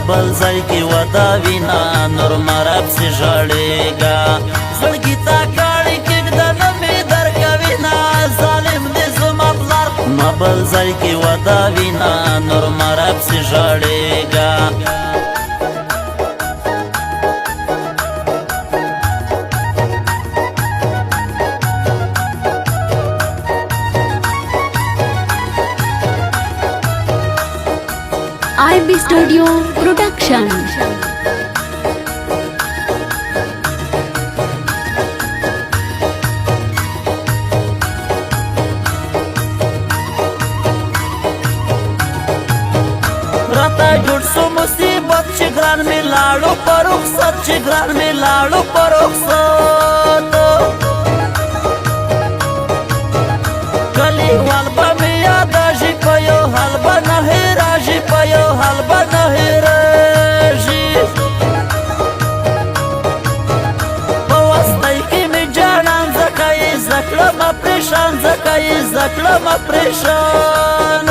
بل ځای کې ودا وینا نور مرب سي ژړېږه زړګي تا کاڼي کېږده نه مې درکوي نه ظالم دې زما پلار ما بل ځای کې ودا وینا نور مرب سي ژړېږه IB Studio Production. راته جوړ سو مصیبت چې ګران مې لاړو په رخصت چې ګران مې لاړو په رخصت کلیوال به مې یادېږي په یو حال به نه هېرېږي په یو حال به نه هېرېږي په وسطۍ کې مې جانان ځکه یې زده کړمه پرېشان ځکه یې زده کړمه پرېشان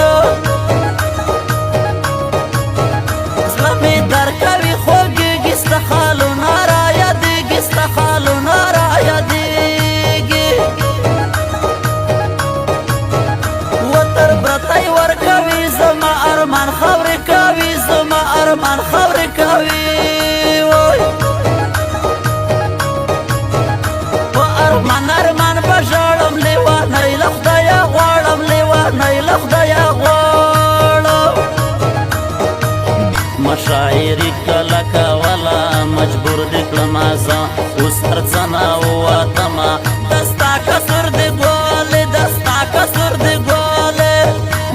زړه مې درکوي خوږېږي ستا خالونه رایادېږي ستا خالونه رایادېږي وتر برتی ورکوي زما ارمان خاورې کوي زما ارمان خاورې کوي په ارمان ارمان به ژاړم لیوانۍ له خدایه غواړم لیوانۍ له خدایه غواړم مشاعرې کله کوله مجبور دې کړمه زه اوس هر څه نه ووتمه د ستا کسور دې ګولې د ستا کسور دې ګولې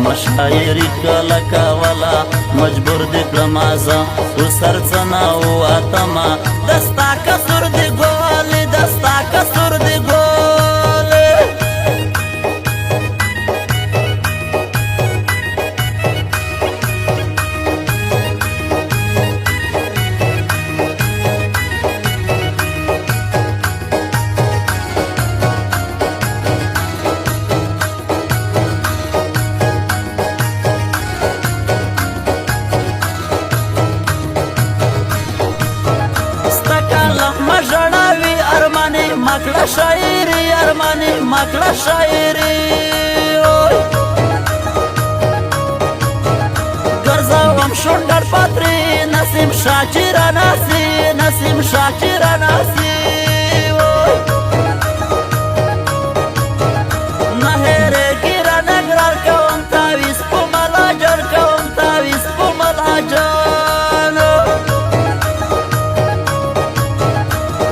مشاعرې کله کوله مجبور دې کړمه زه اوس هر څه نه ووتمه د ستا کسور دې ګولې د ستا کسور دې ګولې مکړه شاعري ارماني مکړه شاعري ګرځوم شونډر پاتري نسیم شاچرا ناسي نسیم شاچرا ناسي نه هېرېږي رانه ګرار کوم تاویز په ملا جان کوم تاویز په ملا جان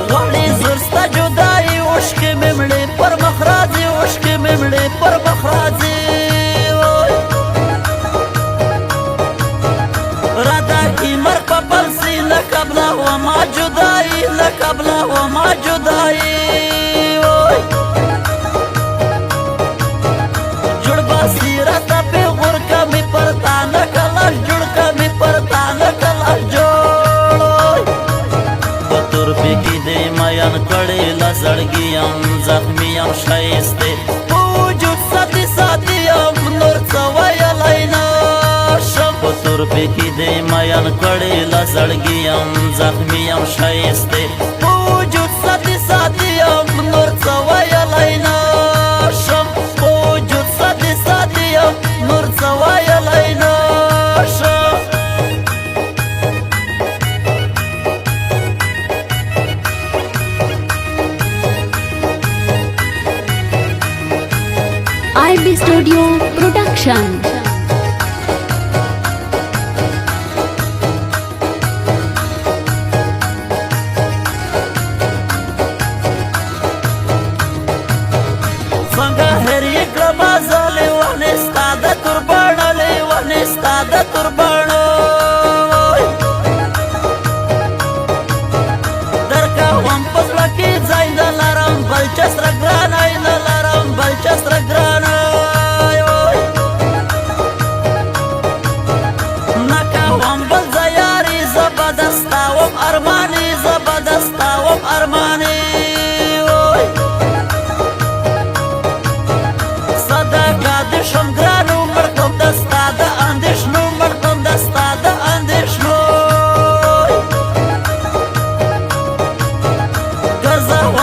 غواړي زور ستا جدایي اوښکې مې مړې پر مخ راځي اوښکې مې مړې پر مخ راځي راته مرګ په بل سي له قبله وما جدایي له قبله وما جدایي جوړ باسي راته پیغور که مې پر تا نه کلاش جوړ که مې پر تا نه کلاش جوړ په تورپې کې دې میان کړې له زړګي یم زخمي یم ښایستې په وجود ساتي ساتي یم نور څه ویلی نشم په تورپې کې دې میان کړې له زړګي یم زخمي یم ښایستې په وجود ساتي ساتي یم نور څه ویلی نشم په وجود ساتي ساتي یم نور څه ویلی نشم IB Studio Production. څنګه هېر یې کړمه زه لیونې ستا د توربڼه لیونې ستا د توربڼه درکوم په زړه کې ځای نه لرم بل چا سره ګرانی نه لرم بل چا سره ګرانی نه کوم بل ځای یاري زه به دستا وم ارماني زه به دستا وم ارماني صدقه دې شم ګرانو مړ کړم د ستا د اندېښنو مړ کړم د ستا د اندېښنو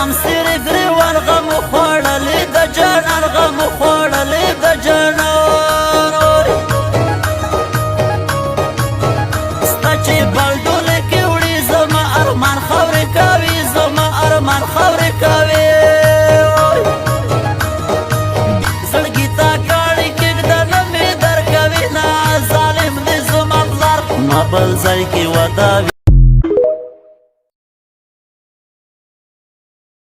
غم سری گریوان غم خوړلې د جانان غم خوړلې د جانان ستا چې بلډولې کې وړي زما ارمان خاورې کوي زما ارمان خاورې کوي زړګي تا کاڼي کېږده نه مې درکوي نه ظالم دې زما پلار ما بل ځای کې ودا